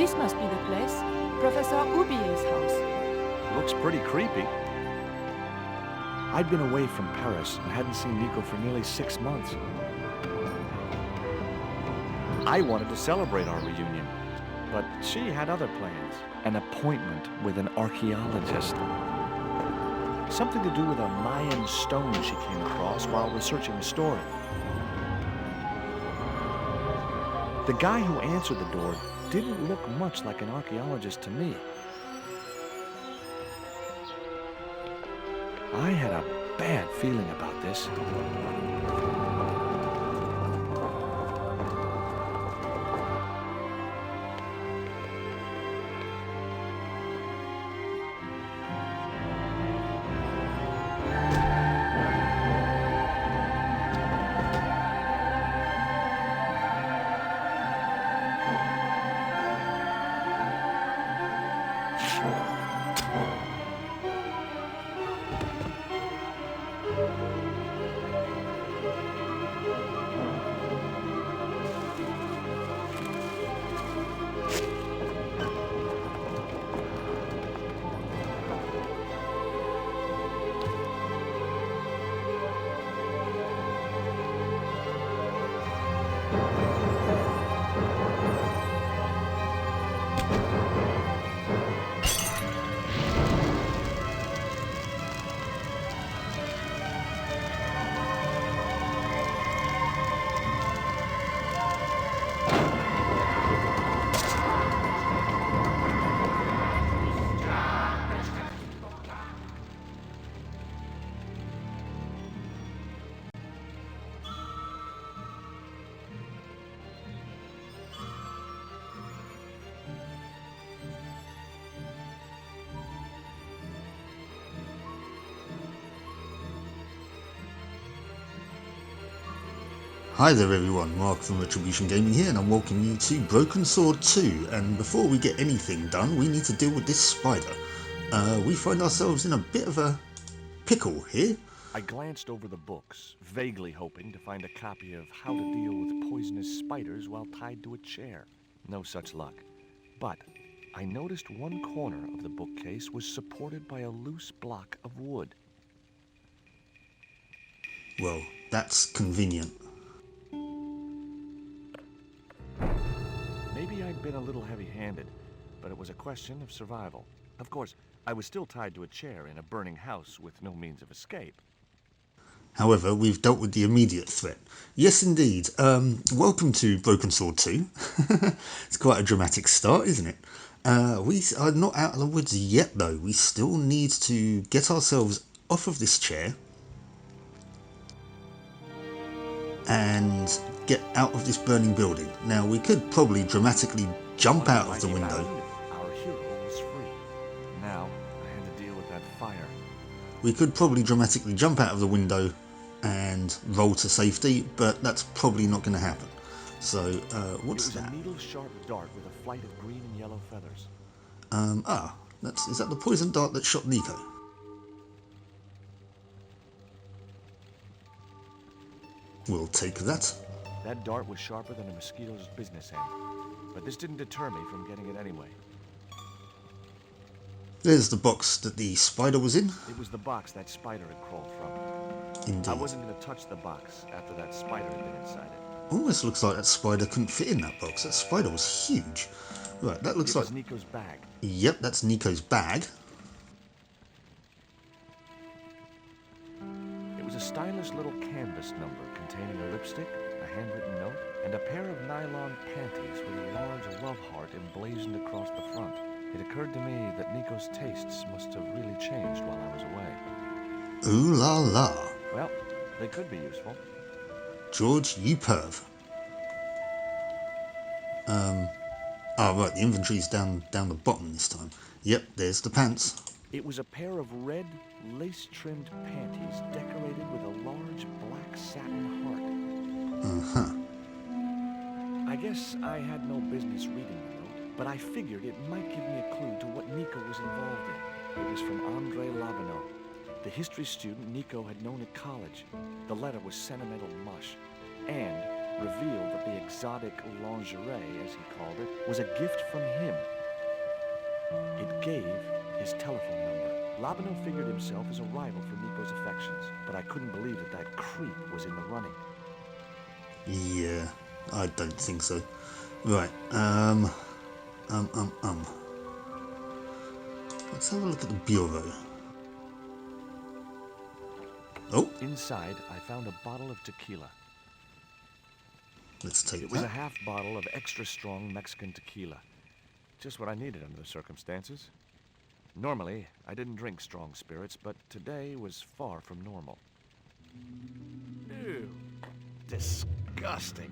This must be the place. Professor Oubier's house. Looks pretty creepy. I'd been away from Paris and hadn't seen Nico for nearly 6 months. I wanted to celebrate our reunion, but she had other plans. An appointment with an archaeologist. Something to do with a Mayan stone she came across while researching the story. The guy who answered the door didn't look much like an archaeologist to me. I had a bad feeling about this. Hi there everyone, Mark from Retribution Gaming here, and I'm welcoming you to Broken Sword 2, and before we get anything done we need to deal with this spider. We find ourselves in a bit of a pickle here. I glanced over the books, vaguely hoping to find a copy of How to Deal with Poisonous Spiders While Tied to a Chair. No such luck. But I noticed one corner of the bookcase was supported by a loose block of wood. Well, that's convenient. Maybe I'd been a little heavy-handed, but it was a question of survival. Of course, I was still tied to a chair in a burning house with no means of escape. However, we've dealt with the immediate threat. Yes, indeed. Welcome to Broken Sword 2. It's quite a dramatic start, isn't it? We are not out of the woods yet, though. We still need to get ourselves off of this chair and get out of this burning building. Now, we could probably dramatically jump out of the window. Our hero was free. Now, I had to deal with that fire. We could probably dramatically jump out of the window and roll to safety, but that's probably not going to happen. So, what's that? It was a needle-sharp dart with a flight of green and yellow feathers. Is that the poison dart that shot Nico? We'll take that. That dart was sharper than a mosquito's business end, but this didn't deter me from getting it anyway. There's the box that the spider was in. It was the box that spider had crawled from. Indeed. I wasn't going to touch the box after that spider had been inside it. Almost looks like that spider couldn't fit in that box. That spider was huge. Right, that looks like... It was Nico's bag. Yep, that's Nico's bag. It was a stylish little canvas number containing a lipstick, a handwritten note, and a pair of nylon panties with a large love heart emblazoned across the front. It occurred to me that Nico's tastes must have really changed while I was away. Ooh la la. Well, they could be useful. George, you perv. Right, the inventory's down the bottom this time. Yep, there's the pants. It was a pair of red, lace-trimmed panties decorated with a large black satin heart. I guess I had no business reading the note, but I figured it might give me a clue to what Nico was involved in. It was from Andre Labanau, the history student Nico had known at college. The letter was sentimental mush, and revealed that the exotic lingerie, as he called it, was a gift from him. It gave his telephone number. Labino figured himself as a rival for Nico's affections, but I couldn't believe that that creep was in the running. Yeah, I don't think so. Right, let's have a look at the bureau. Oh, Inside, I found a bottle of tequila. let's take It was a that. half bottle of extra strong Mexican tequila. Just what I needed under the circumstances. Normally, I didn't drink strong spirits, but today was far from normal. Ew. Disgusting.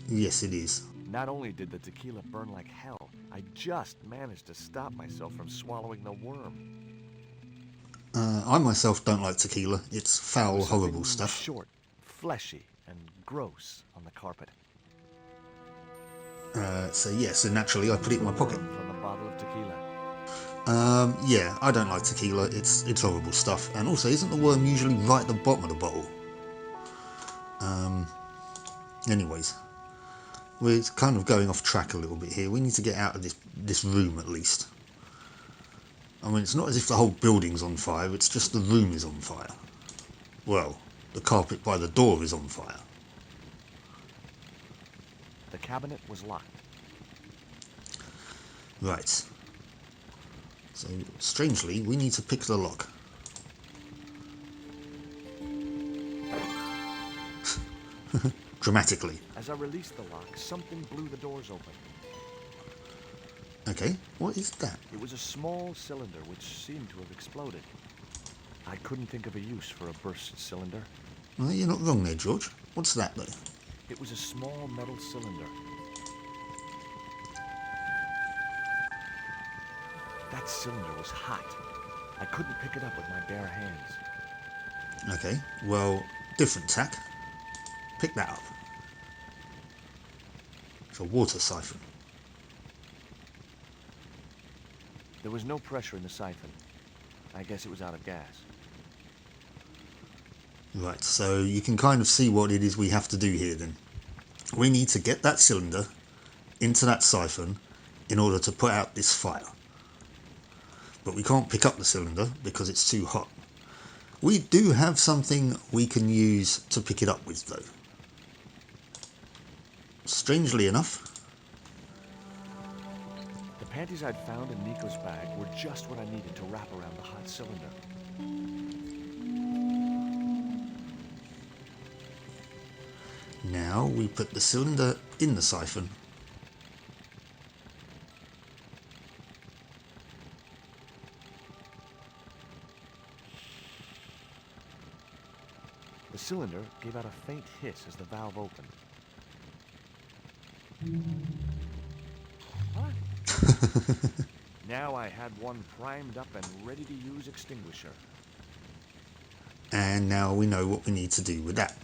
Yes, it is. Not only did the tequila burn like hell, I just managed to stop myself from swallowing the worm. I myself don't like tequila. It's There foul, was horrible something stuff. short, fleshy, and gross on the carpet. So naturally I put it in my pocket. From the bottle of tequila. Yeah, I don't like tequila. It's horrible stuff. And also, isn't the worm usually right at the bottom of the bottle? Anyways, we're kind of going off track a little bit here. We need to get out of this room at least. I mean, it's not as if the whole building's on fire. It's just the room is on fire. Well, the carpet by the door is on fire. The cabinet was locked. Right. So, strangely, we need to pick the lock. Dramatically. As I released the lock, something blew the doors open. Okay, what is that? It was a small cylinder which seemed to have exploded. I couldn't think of a use for a burst cylinder. Well, you're not wrong there, George. What's that, though? It was a small metal cylinder. That cylinder was hot. I couldn't pick it up with my bare hands. Okay, well, different tack. Pick that up. It's a water siphon. There was no pressure in the siphon. I guess it was out of gas. Right, so you can kind of see what it is we have to do here then. We need to get that cylinder into that siphon in order to put out this fire. But we can't pick up the cylinder because it's too hot. We do have something we can use to pick it up with though. Strangely enough, The panties I'd found in Nico's bag were just what I needed to wrap around the hot cylinder. now we put the cylinder in the siphon. The cylinder gave out a faint hiss as the valve opened. What? Now I had one primed up and ready to use extinguisher. And now we know what we need to do with that.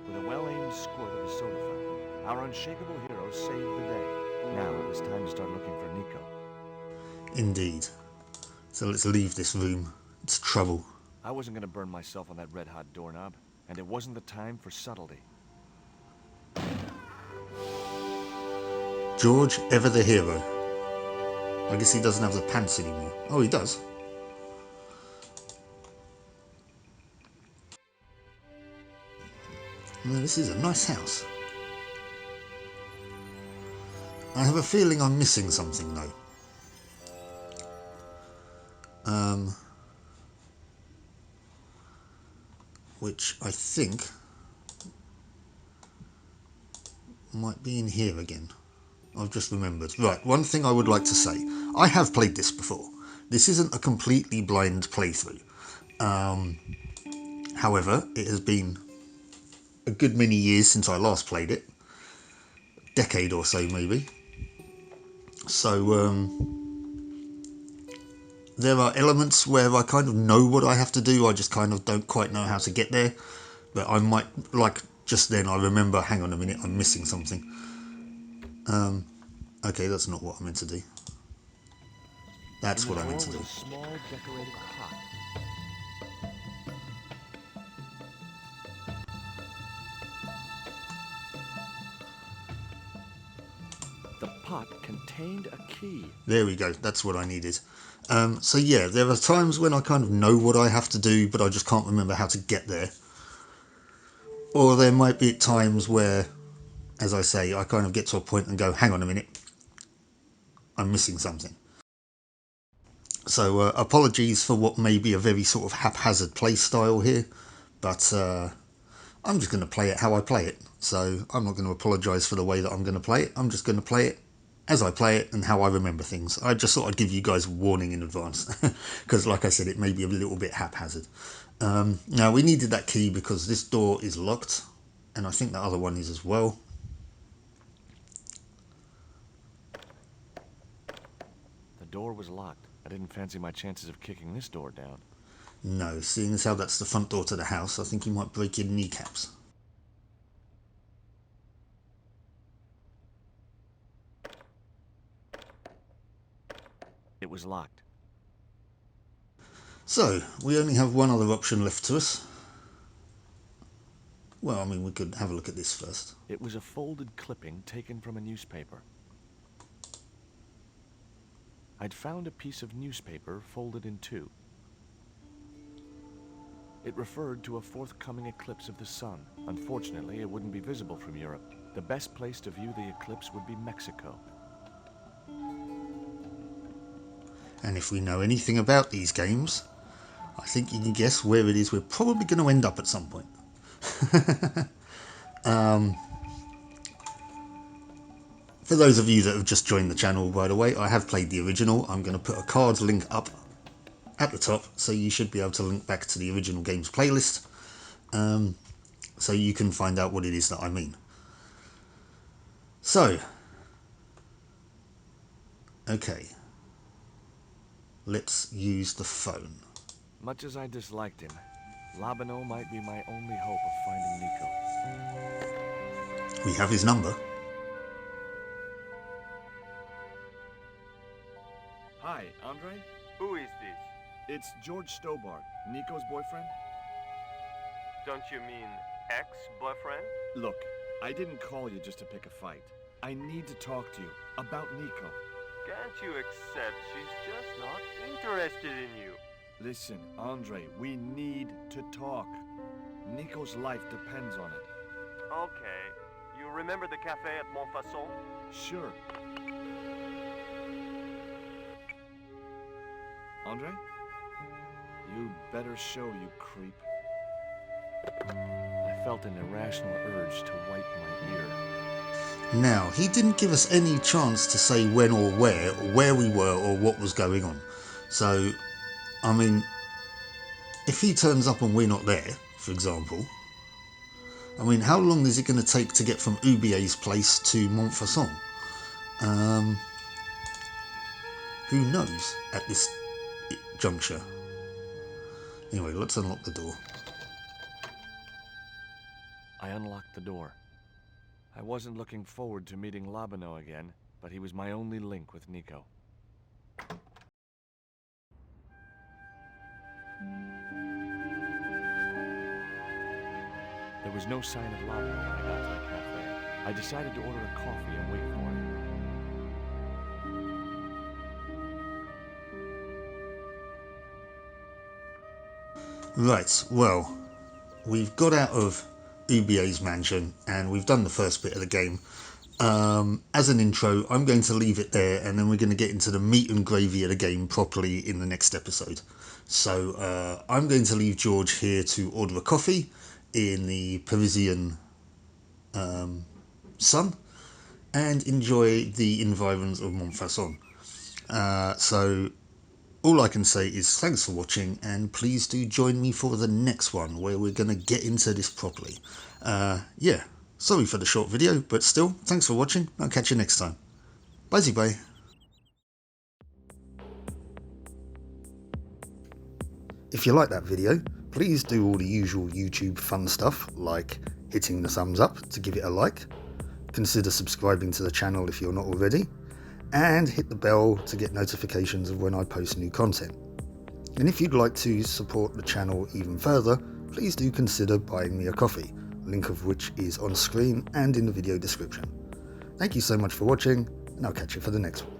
With a well-aimed squirt of a soda fountain, our unshakable hero saved the day. Now it was time to start looking for Nico. Indeed. So let's leave this room. It's trouble. I wasn't going to burn myself on that red-hot doorknob, and it wasn't the time for subtlety. George, ever the hero. I guess he doesn't have the pants anymore. Oh, he does. Well, this is a nice house. I have a feeling I'm missing something though. Which I think might be in here again. I've just remembered. Right, one thing I would like to say. I have played this before. This isn't a completely blind playthrough. However, it has been a good many years since I last played it. A decade or so maybe. So, there are elements where I kind of know what I have to do, I just kind of don't quite know how to get there. But I might, like just then I remember, hang on a minute, I'm missing something. Okay, that's not what I meant to do. That's what I meant to do. In the drawer was a small decorated pot. contained a key. There we go, that's what I needed. So yeah, there are times when I kind of know what I have to do, but I just can't remember how to get there. Or there might be times where, as I say, I kind of get to a point and go, hang on a minute, I'm missing something. So apologies for what may be a very sort of haphazard play style here, but I'm just going to play it how I play it. So I'm not going to apologise for the way that I'm going to play it. I'm just going to play it as I play it and how I remember things. I just thought I'd give you guys a warning in advance, because like I said, it may be a little bit haphazard. Now we needed that key because this door is locked, and I think the other one is as well. The door was locked. I didn't fancy my chances of kicking this door down. No, seeing as how that's the front door to the house, I think you might break your kneecaps. It was locked. So, we only have one other option left to us. Well, I mean, we could have a look at this first. It was a folded clipping taken from a newspaper. I'd found a piece of newspaper folded in two. It referred to a forthcoming eclipse of the sun. Unfortunately, it wouldn't be visible from Europe. The best place to view the eclipse would be Mexico. And if we know anything about these games, I think you can guess where it is we're probably going to end up at some point. For those of you that have just joined the channel, by the way, I have played the original. I'm going to put a cards link up at the top, so you should be able to link back to the original games playlist, so you can find out what it is that I mean. So, okay, let's use the phone. Much as I disliked him, Labano might be my only hope of finding Nico. We have his number. Hi, Andre? Who is this? It's George Stobart, Nico's boyfriend. Don't you mean ex-boyfriend? Look, I didn't call you just to pick a fight. I need to talk to you about Nico. Can't you accept she's just not interested in you? Listen, Andre, we need to talk. Nico's life depends on it. Okay. You remember the cafe at Montfaucon? Sure. Andre? You better show, you creep. I felt an irrational urge to wipe my ear. Now, he didn't give us any chance to say when or where we were or what was going on. So, I mean, if he turns up and we're not there, for example, I mean, how long is it going to take to get from Ubier's place to Montfaucon? Who knows at this juncture? Anyway, let's unlock the door. I unlocked the door. I wasn't looking forward to meeting Labano again, but he was my only link with Nico. There was no sign of Labano when I got to the cafe. I decided to order a coffee and wait for him. Right, well, we've got out of Ubier's mansion and we've done the first bit of the game. As an intro, I'm going to leave it there, and then we're going to get into the meat and gravy of the game properly in the next episode. So I'm going to leave George here to order a coffee in the Parisian sun and enjoy the environs of Montfaucon. So all I can say is thanks for watching, and please do join me for the next one where we're going to get into this properly. Yeah, sorry for the short video, but still, thanks for watching. I'll catch you next time. Bye-bye. If you like that video, please do all the usual YouTube fun stuff, like hitting the thumbs up to give it a like, consider subscribing to the channel if you're not already, and hit the bell to get notifications of when I post new content. And if you'd like to support the channel even further, please do consider buying me a coffee, link of which is on screen and in the video description. Thank you so much for watching, and I'll catch you for the next one.